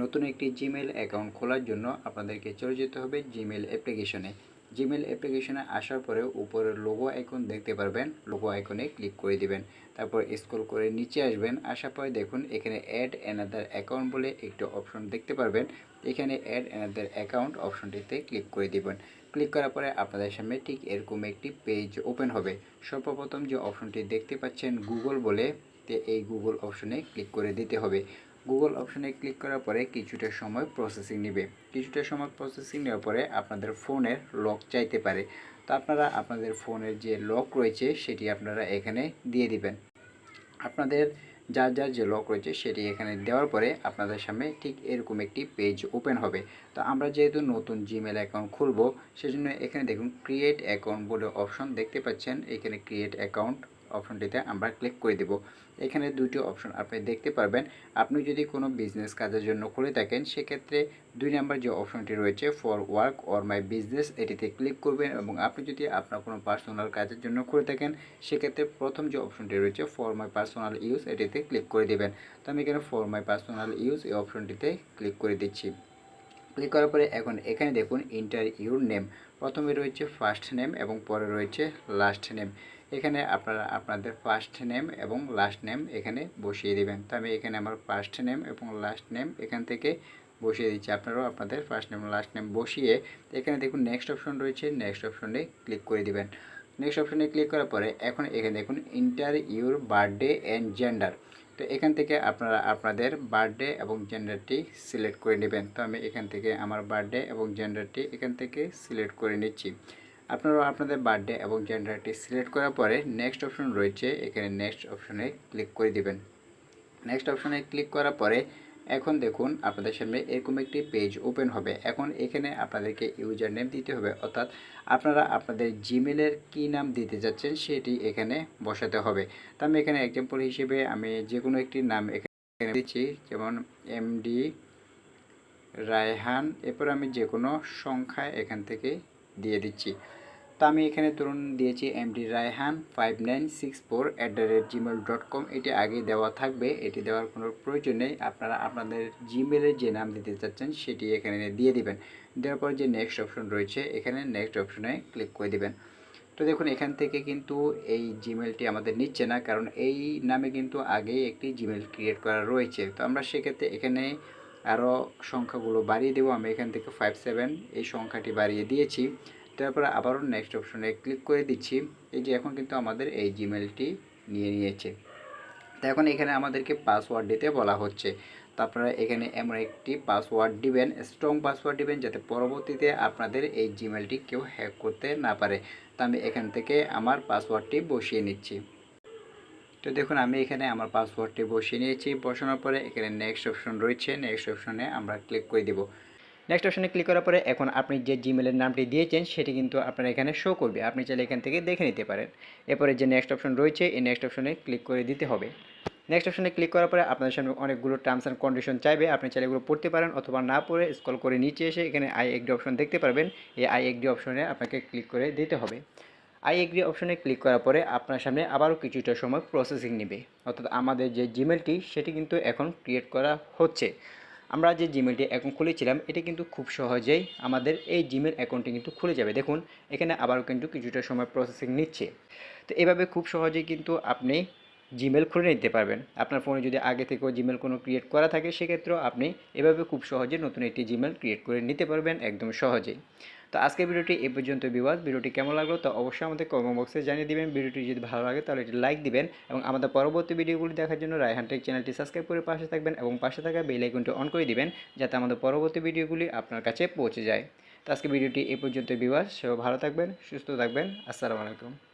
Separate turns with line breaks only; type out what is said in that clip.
নতুন একটি Gmail account খোলার জন্য আপনাদেরকে চলে যেতে হবে জিমেল অ্যাপ্লিকেশনে। জিমেল অ্যাপ্লিকেশনে আসার পরে উপরের লোগো আইকন দেখতে পারবেন, লোগো আইকনে ক্লিক করে দিবেন। তারপর স্ক্রল করে নিচে আসবেন, আসার পরে দেখুন এখানে অ্যাড অ্যানাদার অ্যাকাউন্ট বলে একটি অপশন দেখতে পারবেন। এখানে অ্যাড অ্যানাদার অ্যাকাউন্ট অপশনটিতে ক্লিক করে দিবেন। ক্লিক করার পরে আপনাদের সামনে ঠিক এরকম একটি পেজ ওপেন হবে। সর্বপ্রথম যে অপশনটি দেখতে পাচ্ছেন গুগল বলে, এই গুগল অপশনে ক্লিক করে দিতে হবে। গুগল অপশনে ক্লিক করার পরে কিছুটা সময় প্রসেসিং নেবে। কিছুটা সময় প্রসেসিং নেওয়ার পরে আপনাদের ফোনের লক চাইতে পারে। তো আপনারা আপনাদের ফোনের যে লক রয়েছে সেটি আপনারা এখানে দিয়ে দিবেন। আপনাদের যার যার যে লক রয়েছে সেটি এখানে দেওয়ার পরে আপনাদের সামনে ঠিক এরকম একটি পেজ ওপেন হবে। তো আমরা যেহেতু নতুন জিমেল অ্যাকাউন্ট খুলব, সেজন্য এখানে দেখুন ক্রিয়েট অ্যাকাউন্ট বলে অপশন দেখতে পাচ্ছেন। এখানে ক্রিয়েট অ্যাকাউন্ট অপশনটিতে আমরা ক্লিক করে দেব। এখানে দুটি অপশন আপনি দেখতে পারবেন। আপনি যদি কোনো বিজনেস কাজের জন্য খুলে থাকেন, সেক্ষেত্রে 2 নাম্বার যে অপশনটি রয়েছে for work or my business, এটিতে ক্লিক করবেন। এবং আপনি যদি আপনার কোনো পার্সোনাল কাজের জন্য খুলে থাকেন, সেক্ষেত্রে প্রথম যে অপশনটি রয়েছে ফর মাই পার্সোনাল ইউজ, এটিতে ক্লিক করে দেবেন। তো আমি এখানে ফর মাই পার্সোনাল ইউজ এই অপশনটিতে ক্লিক করে দিচ্ছি। ক্লিক করার পরে এখন এখানে দেখুন ইন্টার ইউর নেম, প্রথমে রয়েছে ফার্স্ট নেম এবং পরে রয়েছে লাস্ট নেম। এখানে আপনারা আপনাদের ফার্স্ট নেম এবং লাস্ট নেম এখানে বসিয়ে দিবেন। তো আমি এখানে আমার ফার্স্ট নেম এবং লাস্ট নেম এখান থেকে বসিয়ে দিচ্ছি। আপনারাও আপনাদের ফার্স্ট নেম লাস্ট নেম বসিয়ে এখানে দেখুন নেক্সট অপশন রয়েছে, নেক্সট অপশনে ক্লিক করে দিবেন। নেক্সট অপশনে ক্লিক করার পরে এখন এখানে দেখুন inter your birthday and gender. তো এখান থেকে আপনারা আপনাদের বার্থডে এবং জেন্ডারটি সিলেক্ট করে নেবেন। তো আমি এখান থেকে আমার বার্থডে এবং জেন্ডারটি এখান থেকে সিলেক্ট করে নিচ্ছি। আপনারাও আপনাদের বার্থডে এবং জেন্ডারটি সিলেক্ট করার পরে নেক্সট অপশন রয়েছে, এখানে নেক্সট অপশনে ক্লিক করে দিবেন। নেক্সট অপশনে ক্লিক করার পরে এখন দেখুন আপনাদের সামনে এরকম একটি পেজ ওপেন হবে। এখন এখানে আপনাদেরকে ইউজার নেম দিতে হবে, অর্থাৎ আপনারা আপনাদের জিমেলের কী নাম দিতে যাচ্ছেন সেটি এখানে বসাতে হবে। তো আমি এখানে এক্সাম্পল হিসেবে আমি যে কোনো একটি নাম এখানে দিচ্ছি, যেমন এমডি রায়হান। এরপর আমি যে কোনো সংখ্যা এখান থেকে দিয়ে দিচ্ছি। তো আমি এখানে ধরুন দিয়েছি এমডি রায়হান 5964@gmail.com। এটি আগে দেওয়া থাকবে, এটি দেওয়ার কোনো প্রয়োজন নেই। আপনারা আপনাদের জিমেলের যে নাম দিতে চাচ্ছেন সেটি এখানে দিয়ে দিবেন। দেওয়ার পর যে নেক্সট অপশন রয়েছে, এখানে নেক্সট অপশনে ক্লিক করে দিবেন। তো দেখুন এখান থেকে কিন্তু এই জিমেলটি আমাদের নিচ্ছে না, কারণ এই নামে কিন্তু আগেই একটি জিমেল ক্রিয়েট করা রয়েছে। তো আমরা সেক্ষেত্রে এখানে আরও সংখ্যাগুলো বাড়িয়ে দেবো। আমি এখান থেকে 57 এই সংখ্যাটি বাড়িয়ে দিয়েছি। তারপরে আবারও নেক্সট অপশনে ক্লিক করে দিচ্ছি। এই যে এখন কিন্তু আমাদের এই জিমেলটি নিয়ে নিয়েছে। তো এখন এখানে আমাদেরকে পাসওয়ার্ড দিতে বলা হচ্ছে। তো আপনারা এখানে এমন একটি পাসওয়ার্ড দিবেন, স্ট্রং পাসওয়ার্ড দিবেন, যাতে পরবর্তীতে আপনাদের এই জিমেলটি কেউ হ্যাক করতে না পারে। তো আমি এখান থেকে আমার পাসওয়ার্ডটি বসিয়ে নিচ্ছি। তো দেখুন আমি এখানে আমার পাসওয়ার্ডটি বসিয়ে নিয়েছি। বসানোর পরে এখানে নেক্সট অপশন রয়েছে, নেক্সট অপশনে আমরা ক্লিক করে দেব। নেক্সট অপশনে ক্লিক করার পরে এখন আপনি যে জিমেলের নামটি দিয়েছেন সেটি কিন্তু আপনার এখানে শো করবে। আপনি চাইলে এখান থেকে দেখে নিতে পারেন। এরপরে যে নেক্সট অপশন রয়েছে, এই নেক্সট অপশনে ক্লিক করে দিতে হবে। নেক্সট অপশনে ক্লিক করার পরে আপনার সামনে অনেকগুলো টার্মস অ্যান্ড কন্ডিশন চাইবে। আপনি চাইলে এগুলো পড়তে পারেন, অথবা না পড়ে স্ক্রল করে নিচে এসে এখানে আই এগ্রি অপশন দেখতে পারবেন। এই আই এগ্রি অপশনে আপনাকে ক্লিক করে দিতে হবে। আই এগ্রি অপশনে ক্লিক করার পরে আপনার সামনে আবারও কিছুটা সময় প্রসেসিং নেবে, অর্থাৎ আমাদের যে জিমেলটি সেটি কিন্তু এখন ক্রিয়েট করা হচ্ছে। আমরা যে জিমেলটি এখন খুলেছিলাম এটি কিন্তু খুব সহজেই আমাদের এই জিমেল অ্যাকাউন্টটি কিন্তু খুলে যাবে। দেখুন এখানে আবারও কিন্তু কিছুটা সময় প্রসেসিং নিচ্ছে। তো এভাবে খুব সহজেই কিন্তু আপনি জিমেল খুলে নিতে পারবেন। আপনার ফোনে যদি আগে থেকেও জিমেল কোনো ক্রিয়েট করা থাকে, সেক্ষেত্রেও আপনি এভাবে খুব সহজে নতুন একটি জিমেল ক্রিয়েট করে নিতে পারবেন একদম সহজেই। তো আজকের ভিডিওটি এই পর্যন্ত ভিউয়ার্স। ভিডিওটি কেমন লাগলো তা অবশ্যই আমাদের কমেন্ট বক্সে জানিয়ে দিবেন। ভিডিওটি যদি ভালো লাগে তাহলে এটি লাইক দিবেন, এবং আমাদের পরবর্তী ভিডিওগুলি দেখার জন্য রায়হান টেক চ্যানেলটি সাবস্ক্রাইব করে পাশে থাকবেন, এবং পাশে থাকা বেল আইকনটি অন করে দিবেন, যাতে আমাদের পরবর্তী ভিডিওগুলি আপনার কাছে পৌঁছে যায়। তো আজকে ভিডিওটি এই পর্যন্ত ভিউয়ার্স। সবাই ভালো থাকবেন, সুস্থ থাকবেন। আসসালামু আলাইকুম।